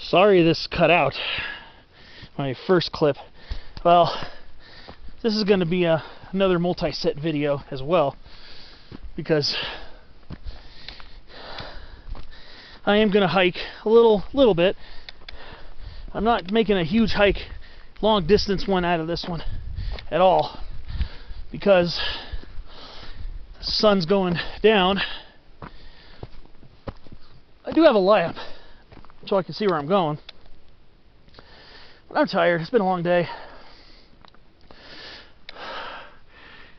Sorry this cut out my first clip. Well, this is going to be another multi-set video as well, because I am going to hike a little bit. I'm not making a huge hike, long distance one out of this one at all, because the sun's going down. I do have a lamp so I can see where I'm going, but I'm tired. It's been a long day.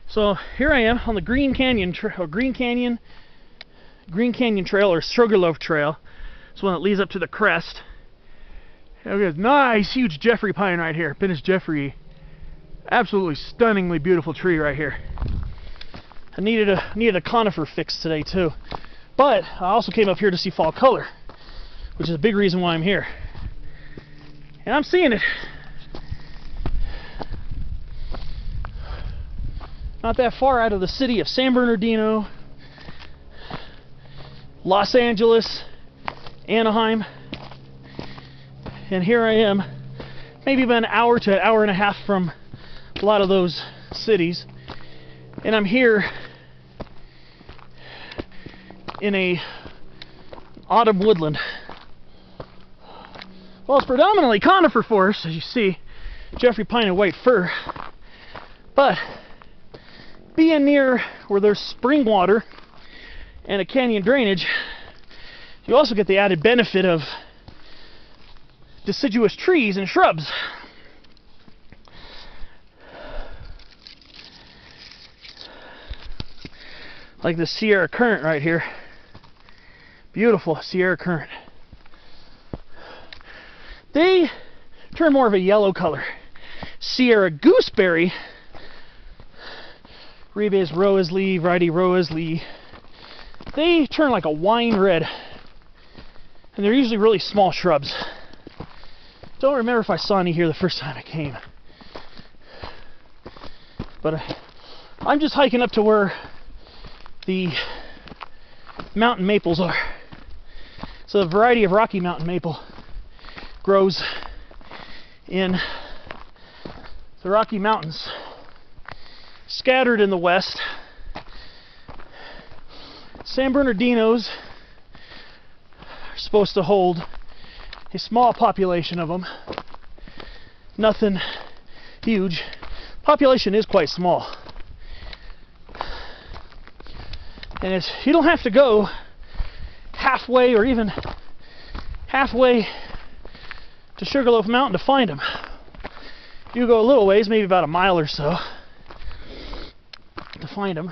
So here I am on the Green Canyon Trail, or Sugarloaf Trail. It's one that leads up to the crest. And we got a nice, huge Jeffrey pine right here. Pinus Jeffrey, absolutely stunningly beautiful tree right here. I needed a conifer fix today too, but I also came up here to see fall color, which is a big reason why I'm here. And I'm seeing it. Not that far out of the city of San Bernardino, Los Angeles, Anaheim. And here I am, maybe about an hour to an hour and a half from a lot of those cities. And I'm here in a autumn woodland. Well, it's predominantly conifer forest, as you see, Jeffrey pine and white fir. But being near where there's spring water and a canyon drainage, you also get the added benefit of deciduous trees and shrubs. Like the Sierra currant right here. Beautiful Sierra currant. They turn more of a yellow color. Sierra gooseberry, Ribes Roesley, variety Roesley, they turn like a wine red. And they're usually really small shrubs. Don't remember if I saw any here the first time I came. But I'm just hiking up to where the mountain maples are. So a variety of Rocky Mountain maple grows in the Rocky Mountains, scattered in the west. San Bernardinos are supposed to hold a small population of them. Nothing huge. Population is quite small. And you don't have to go halfway or even halfway to Sugarloaf Mountain to find them. You go a little ways, maybe about a mile or so, to find them.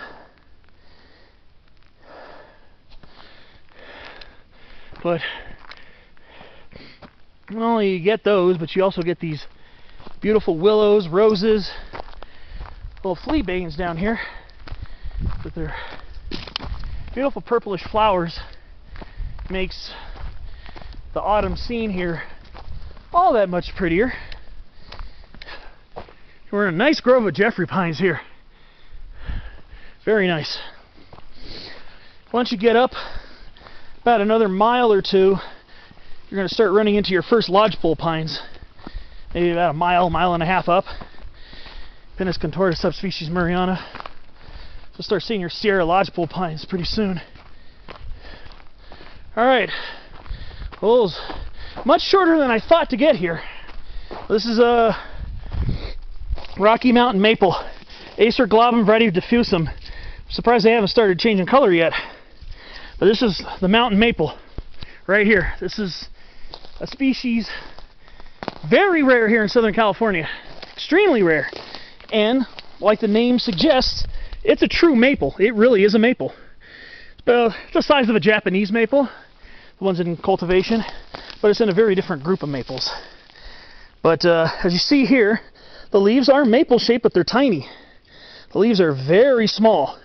But not only you get those, but you also get these beautiful willows, roses, little fleabanes down here with their beautiful purplish flowers. Makes the autumn scene here all that much prettier. We're in a nice grove of Jeffrey pines here. Very nice. Once you get up about another mile or two, you're going to start running into your first lodgepole pines. Maybe about a mile and a half up. Pinus contorta subspecies Murrayana. So start seeing your Sierra lodgepole pines pretty soon. Alright. Well, it was much shorter than I thought to get here. This is a Rocky Mountain maple. Acer glabrum variety of diffusum. I'm surprised they haven't started changing color yet. But this is the mountain maple right here. This is a species very rare here in Southern California. Extremely rare. And like the name suggests, it's a true maple. It really is a maple. It's the size of a Japanese maple, the ones in cultivation, but it's in a very different group of maples. But as you see here, the leaves are maple shaped, but they're tiny. The leaves are very small,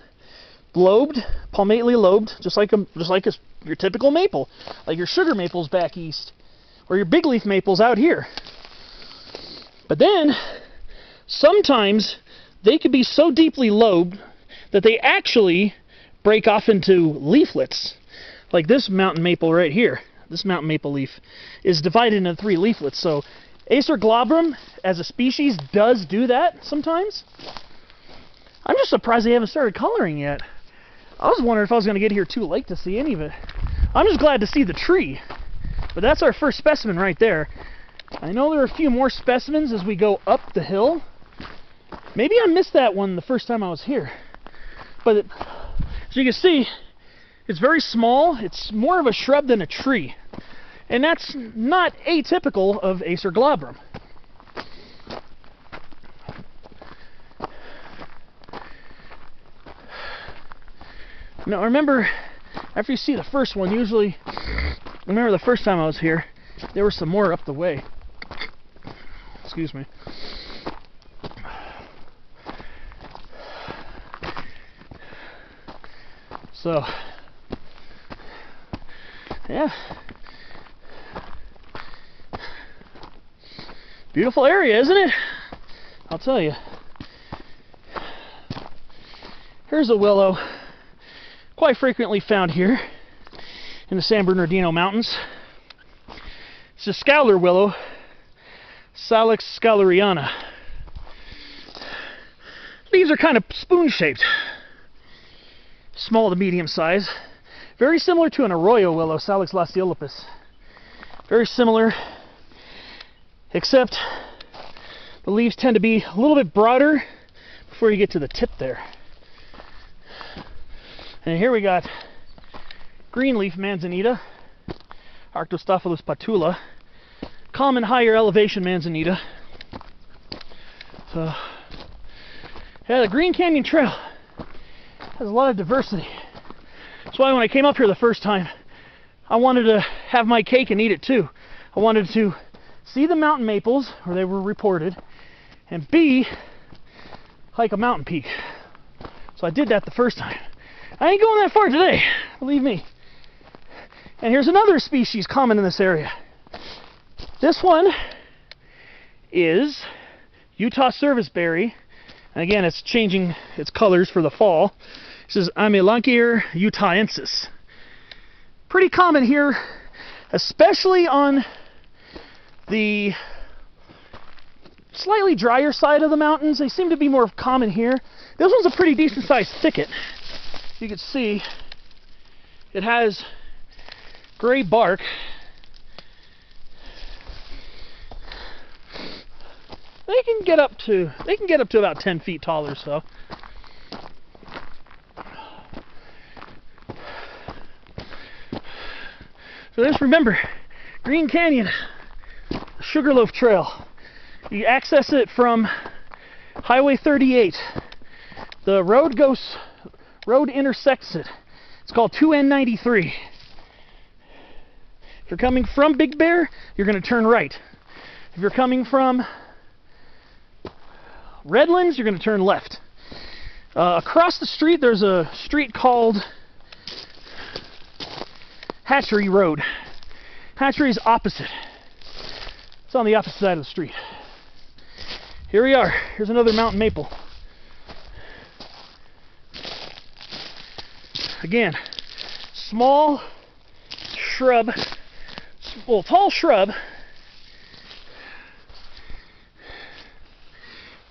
lobed, palmately lobed, just like your typical maple, like your sugar maples back east, or your big leaf maples out here. But then sometimes they could be so deeply lobed that they actually break off into leaflets, like this mountain maple right here. this mountain maple leaf, is divided into 3 leaflets. So Acer glabrum, as a species, does do that sometimes. I'm just surprised they haven't started coloring yet. I was wondering if I was going to get here too late to see any of it. I'm just glad to see the tree. But that's our first specimen right there. I know there are a few more specimens as we go up the hill. Maybe I missed that one the first time I was here. But as you can see, it's very small. It's more of a shrub than a tree. And that's not atypical of Acer glabrum. Now remember, after you see the first one, usually, remember the first time I was here, there were some more up the way. Excuse me. So, yeah. Beautiful area, isn't it? I'll tell you. Here's a willow, quite frequently found here in the San Bernardino Mountains. It's a scoular willow, Salix scalariana. Leaves are kind of spoon-shaped, small to medium size, very similar to an arroyo willow, Salix lasiolipus. Very similar, except the leaves tend to be a little bit broader before you get to the tip there. And here we got greenleaf manzanita, Arctostaphylos patula, common higher elevation manzanita. So, yeah, the Green Canyon Trail has a lot of diversity. That's why when I came up here the first time, I wanted to have my cake and eat it too. I wanted to see the mountain maples where they were reported, and B, hike a mountain peak. So I did that the first time. I ain't going that far today, believe me. And here's another species common in this area. This one is Utah serviceberry. And again, it's changing its colors for the fall. This is Amelanchier utahensis. Pretty common here, especially on the slightly drier side of the mountains. They seem to be more common here. This one's a pretty decent sized thicket. You can see it has gray bark. They can get up to about 10 feet tall or so. So just remember, Green Canyon, Sugarloaf Trail. You access it from Highway 38. The road intersects it. It's called 2N93. If you're coming from Big Bear, you're going to turn right. If you're coming from Redlands, you're going to turn left. Across the street, there's a street called Hatchery Road. Hatchery is opposite. It's on the opposite side of the street. Here we are. Here's another mountain maple. Again, small shrub, well, tall shrub.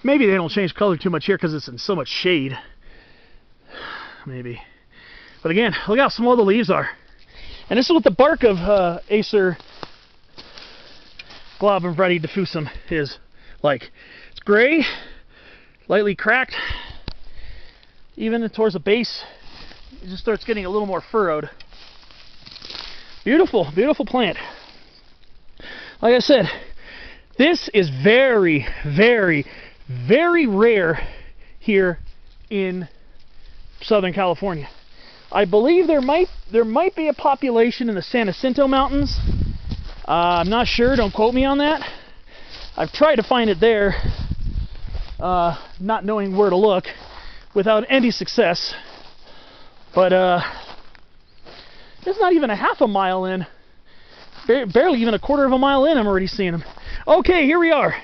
Maybe they don't change color too much here because it's in so much shade. Maybe. But again, look how small the leaves are. And this is what the bark of Acer glabrum diffusum is like. It's gray, lightly cracked. Even towards the base, it just starts getting a little more furrowed. Beautiful, beautiful plant. Like I said, this is very, very, very rare here in Southern California. I believe there might be a population in the San Jacinto Mountains. I'm not sure, don't quote me on that. I've tried to find it there, not knowing where to look, without any success. But it's not even a half a mile in, barely even a quarter of a mile in, I'm already seeing them. Okay, here we are.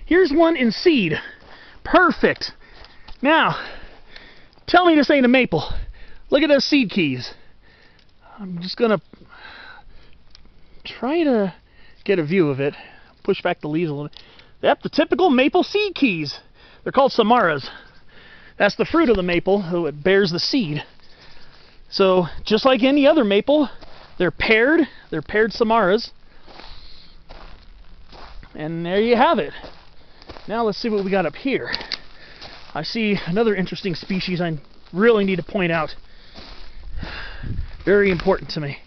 Here's one in seed. Perfect. Now, tell me this ain't a maple. Look at those seed keys. I'm just gonna try to get a view of it. Push back the leaves a little bit. Yep, the typical maple seed keys. They're called samaras. That's the fruit of the maple, so it bears the seed. So, just like any other maple, they're paired samaras. And there you have it. Now let's see what we got up here. I see another interesting species I really need to point out. Very important to me.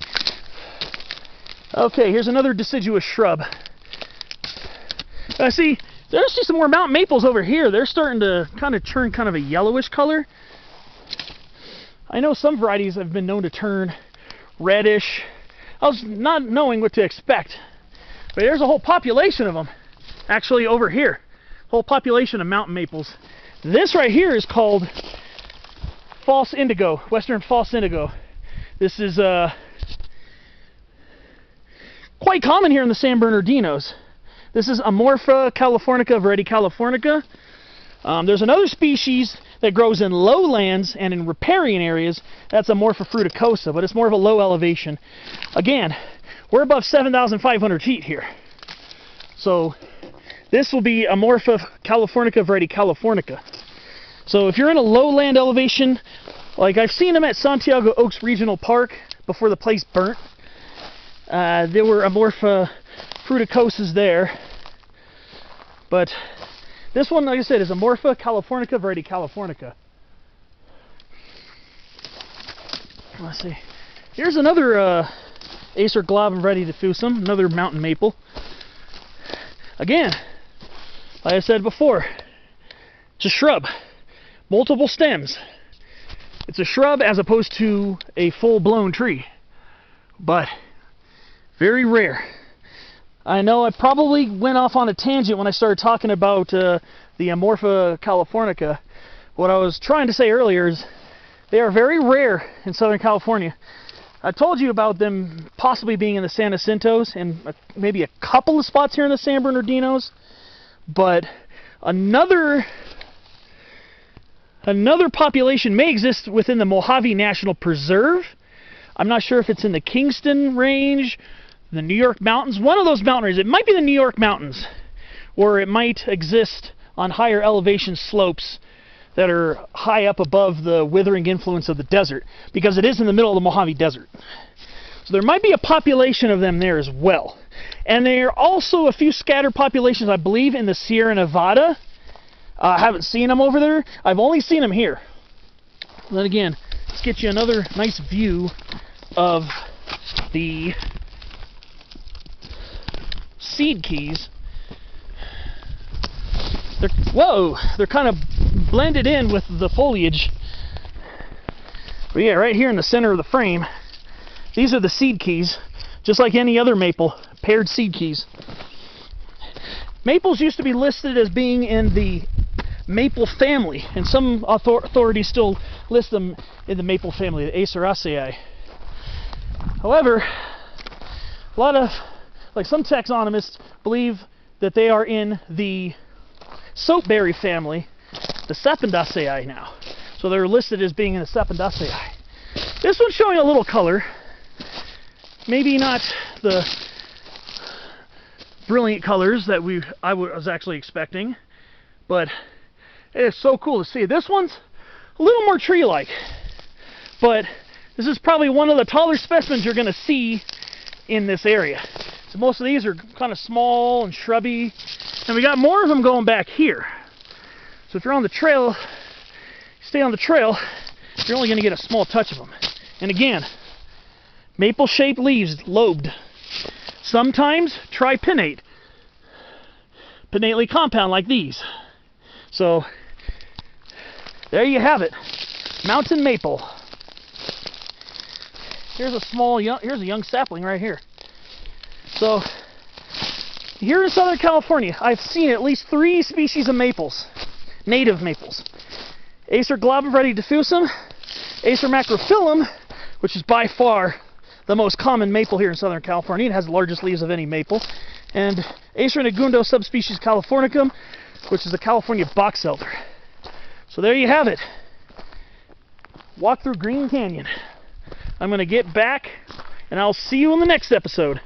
Okay, here's another deciduous shrub. I see some more mountain maples over here. They're starting to kind of turn kind of a yellowish color. I know some varieties have been known to turn reddish. I was not knowing what to expect. But there's a whole population of them actually over here. Whole population of mountain maples. This right here is called false indigo, western false indigo. This is quite common here in the San Bernardinos. This is Amorpha californica, variety californica. There's another species that grows in lowlands and in riparian areas. That's Amorpha fruticosa, but it's more of a low elevation. Again, we're above 7,500 feet here. So this will be Amorpha californica, variety californica. So if you're in a lowland elevation, like I've seen them at Santiago Oaks Regional Park before the place burnt, there were Amorpha fruticosas there. But this one, like I said, is Amorpha californica, variety californica. Let's see. Here's another Acer glabrum variety diffusum, another mountain maple. Again, like I said before, it's a shrub. Multiple stems. It's a shrub as opposed to a full-blown tree. But very rare. I know I probably went off on a tangent when I started talking about the Amorpha californica. What I was trying to say earlier is they are very rare in Southern California. I told you about them possibly being in the San Jacintos and maybe a couple of spots here in the San Bernardinos, but another population may exist within the Mojave National Preserve. I'm not sure if it's in the Kingston Range, the New York Mountains, one of those mountain ranges. It might be the New York Mountains, or it might exist on higher elevation slopes that are high up above the withering influence of the desert, because it is in the middle of the Mojave Desert. So there might be a population of them there as well. And there are also a few scattered populations, I believe, in the Sierra Nevada. I haven't seen them over there. I've only seen them here. Then again, let's get you another nice view of the seed keys. They're kind of blended in with the foliage. But yeah, right here in the center of the frame, these are the seed keys, just like any other maple, paired seed keys. Maples used to be listed as being in the maple family, and some authorities still list them in the maple family, the Aceraceae. However, a lot of, like some taxonomists believe that they are in the soapberry family, the Sapindaceae now. So they're listed as being in the Sapindaceae. This one's showing a little color. Maybe not the brilliant colors that I was actually expecting, but it is so cool to see. This one's a little more tree-like, but this is probably one of the taller specimens you're going to see in this area. So most of these are kind of small and shrubby, and we got more of them going back here. So if you're on the trail, stay on the trail, you're only going to get a small touch of them. And again, maple-shaped leaves, lobed. Sometimes tripinnate, pinnately compound like these. So there you have it, mountain maple. Here's a young sapling right here. So here in Southern California, I've seen at least 3 species of maples, native maples. Acer glabrum variety diffusum, Acer macrophyllum, which is by far the most common maple here in Southern California. It has the largest leaves of any maple. And Acer negundo subspecies californicum, which is the California box elder. So there you have it. Walk through Green Canyon. I'm going to get back, and I'll see you in the next episode.